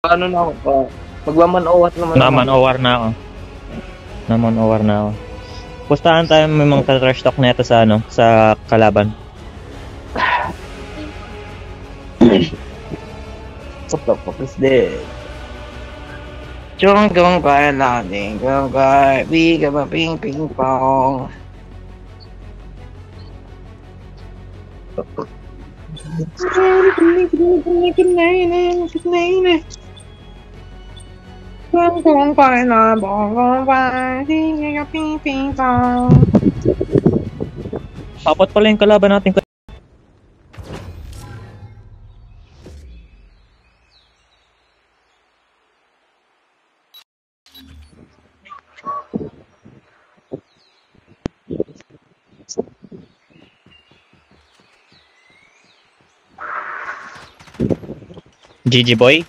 Ano na ako pa? Magmaman-owat naman Naman-OR na ako. Naman-OR na ako. Pustahan tayo may mga trash talk na ito sa ano, sa kalaban. What the fuck is this? Chong gong bai la ding gong bai we ga ba ping ping pong. Gong gong bai la bong gong bai ding ga ping ping pong. Apat pala yung kalaban natin. GG boy.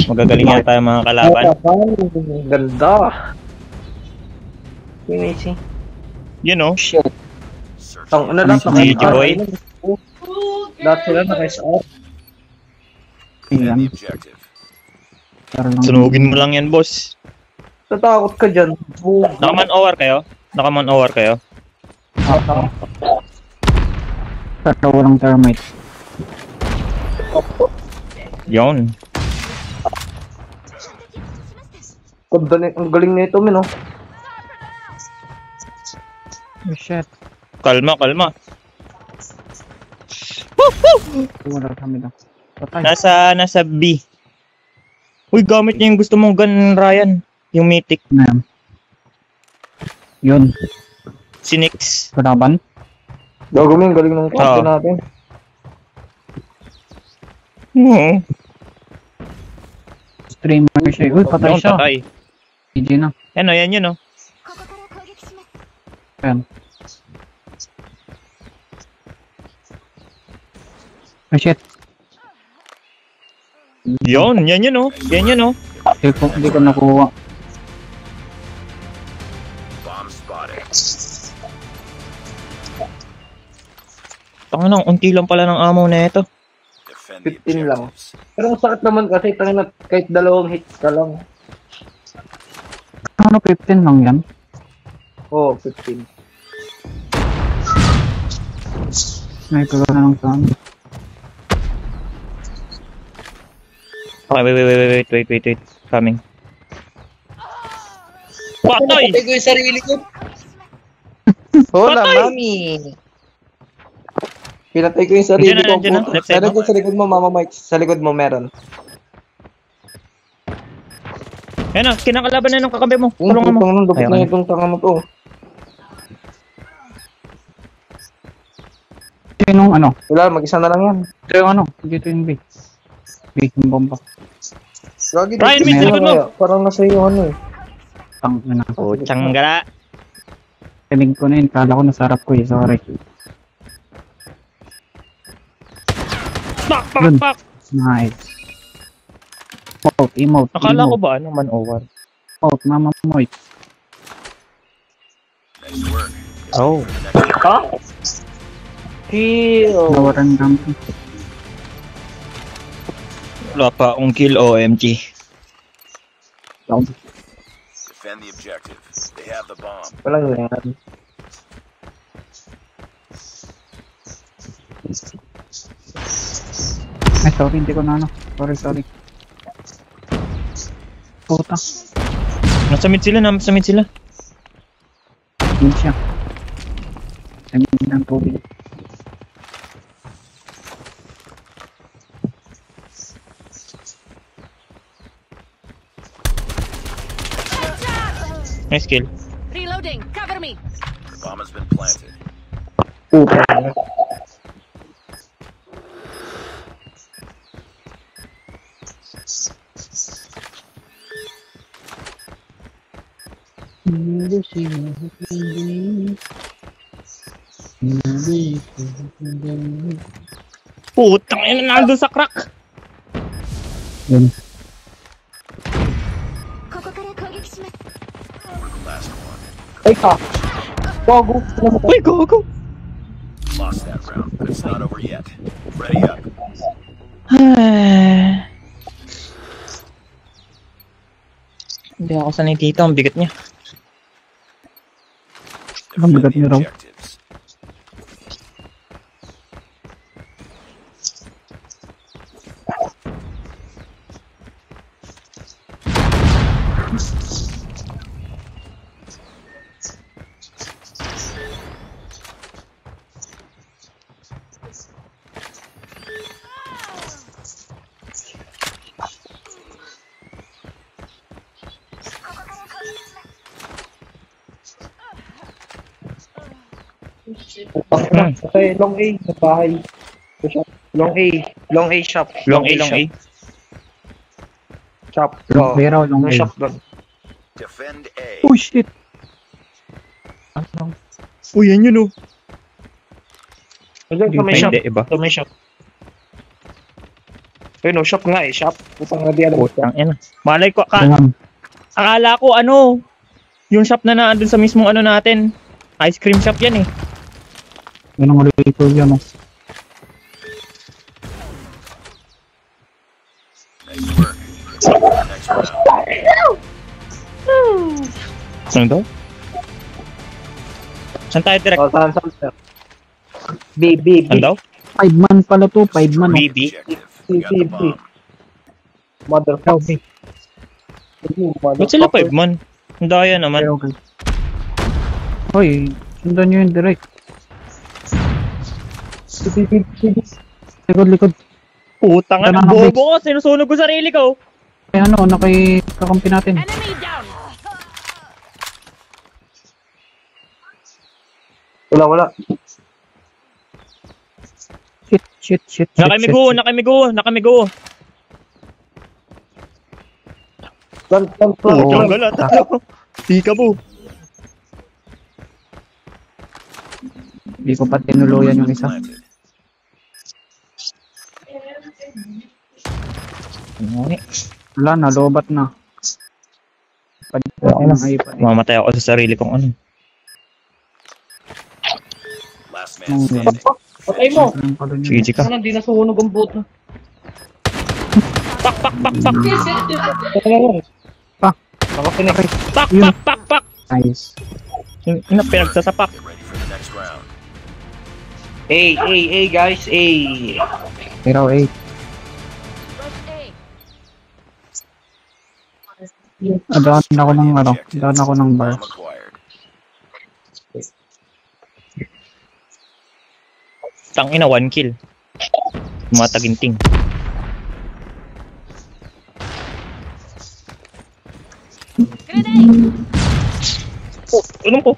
Magagaling yan tayo mga kalaban. Ganda. Finishing. You know. Shit. Ang ano lang sa GG boy. Lahat sila naka-SR. Sunugin mo lang yan boss. Tatakot ka dyan. Nakaman-OR kayo? Nakaman-OR kayo? Tatawa ng thermite. Yun. Ang galing na ito, Min, oh. Oh shit. Kalma, kalma. Wala kami lang. Patay. Nasa B. Uy, gamit niya yung gusto mong gun, Ryan. Yung mythic. Yun. Si Nix. Kalaban? Gago, Min, galing ng kampi natin. Oo. Streamer siya. Uy, patay Yung siya. patay. GG na. Ano, yan yun, oh. Ayan. Oh shit. Yun, yan yun, oh. Yan yun, oh. Hindi ko nakuha. Tangan lang, unti lang pala ng ammo na ito. 15 lang. Pero ang sakit naman kasi tangin na kahit dalawang hits ka lang. Ano 15 lang yan? Oo, 15. Sniper na lang sa amin. Okay, wait. Coming. Patay! Patay ko yung sarili ko. Hola, Patay! mami. Pinatay ko yung sarili ko. Nandiyan na. Left side mo. Sa likod mo, Mama Mike. Sa likod mo meron. Yan na, kinakalaban na ng kakampi mo. Tulungan mo. Dapat na itong tanga mo to. Sinong ano? Wala, mag-isa na lang yan. Ito yung ano? Dito yung B. B yung bomba. Gagi, Ryan, dito sa likod mo. Parang nasa iyo ano eh. Tang na. Oh, tsanggara. Tinig ko na yun. Kala ko nasarap ko eh. Sorry. Pak! Nice. Emote. Nakala ko ba ano man over? Emote, mama moit. Oh. Ha? Kill. Nawaran kami. Wala pa akong kill, OMG. Defend the objective. They have the bomb. Walang yan. Ay, sorry. Hindi ko na ano. Sorry. Puta. Nasa mid sila. Yun siya. Samin ng tubig. Nice kill. Reloading. Cover me. The bomb has been planted. Puta. Putang ina, nandun sa crack. Yun. Last one. Ay ka. Gago. Uy, go. Lost that round, but it's not over yet. Ready up. Hindi ako sanay dito. Ang bigat niya. Ang bigat the niyo raw. objectives. Kasi long A, sa bahay. Long A. Long A shop. Long A, long A. Shop. Long A raw, long A. Shop doon. Defend A. Oh shit! Ano? Uy, yan yun oh. Doon sa may shop. Hindi, iba. Sa may shop. Ayun, shop nga eh. Shop. Putang na di alam. Putang ina. Malay ko, Ayan. akala ko ano, yung shop na naandun sa mismong ano natin. Ice cream shop yan eh. Yan ang rifle yan oh. Nice work. Next round. Ano daw? Saan tayo direct? O, saan sir? B, B, B. Ano daw? 5 man pala to, 5 man oh. BB? Objective. We got the bomb. Motherfucker. Ba't sila 5 man? Ang daya naman. Okay, okay. Hoy, sundan nyo yun direct. Likod, likod. Putang ina, Tanang bobo ko. Sinusunog ko sarili ko. Eh ano, kakampi natin. Enemy down. Wala. Shit. Nakamigo. Plan. Putang gala, tatlo. Tika po. Hindi ko pa tinuluyan yung isa. Planted. Wala na, lobat na. Pagdating ng iPad. Mamatay ako sa sarili kong ano. Last man standing. Patay mo. GG ka. Sana di nasuhunog ang boot. Pak. Patay mo. Pak. Ako pinakay. Pak. Nice. Ina, pinagsasapak. Get ready for the next round. A, guys. A. Hero 8. Rush A. Daan ako ng bar. Bomb acquired. Tangina, 1 kill. Mataginting. Grenade. Tulong ko.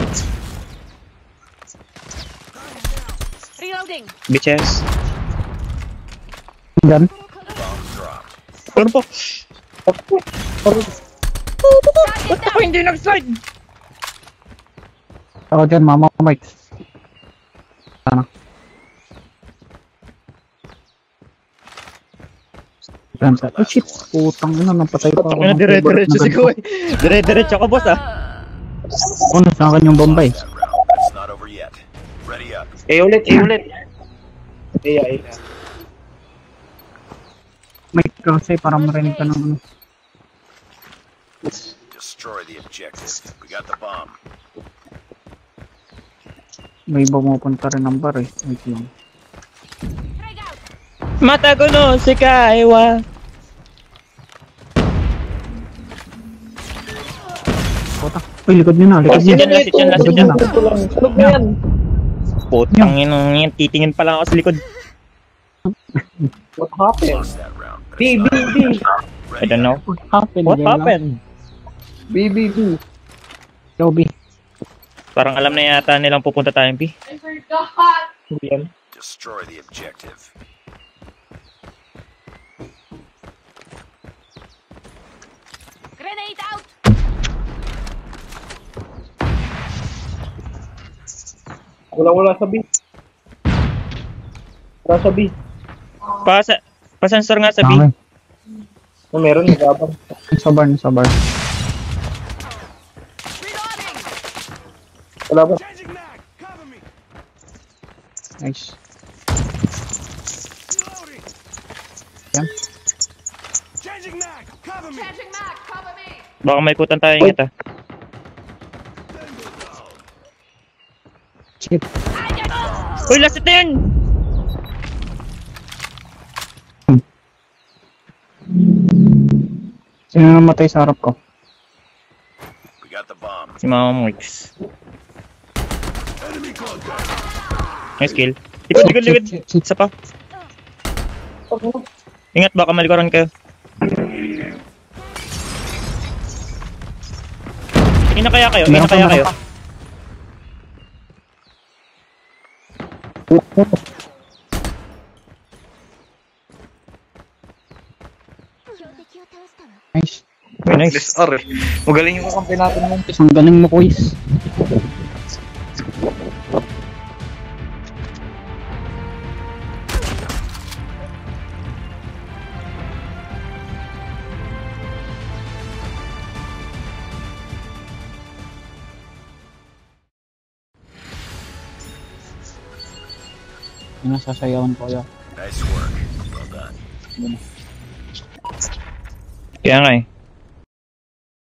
Reloading. Bitches. Yan. Bomb dropped. Tulong po. Target Ba't ako down. hindi nag-slide? Ako dyan, mama Mike. Sana. Oh shit, putang ina, napatay pa ako. Tangina, dire-diretso si Kuya. Dire-diretso ako, boss ah. Ano, sa akin yung Bombay. That round. It's not over yet. Ready up. A ulit. A. Mike kasi para marinig ka ng ano. Destroy the objective. We got the bomb. May iba pumunta rin ng bar eh. Wait lang. Frag out. Mata ko no, si Kaiwa. Puta. Uy, likod nyo na, likod nyo. Last yan. Likod nyo na. Tulog na yan. Putang ina, titingin pa lang ako sa likod. What happened? Lost that round. but B. it's not- I don't know. What happened? What happened? B. Lobby. Parang alam na yata nilang pupunta tayong P. Yan. Destroy the objective. Grenade out. Wala sa B. Wala sa B. Pasensor nga sa B. Okay. Meron nag-abang. Sa bar. Reloading. Wala ba? Nice. Yan. Changing mag. Cover me. Baka may ikutan tayo ingat ah. Shit. Uy, last hit na yun! Sino namatay sa harap ko? We got the bomb. Si Mama Moix. Nice kill. Likod. Shit. Isa pa. Ingat, baka malikuran kayo. Ina kaya kayo. Nice. Uy, nice. Let's R eh. Magaling yung kakampi natin nun. Ang galing mo, Kuis. Yung nasasayawan ko yun. Nice work. Well done. Kaya nga eh.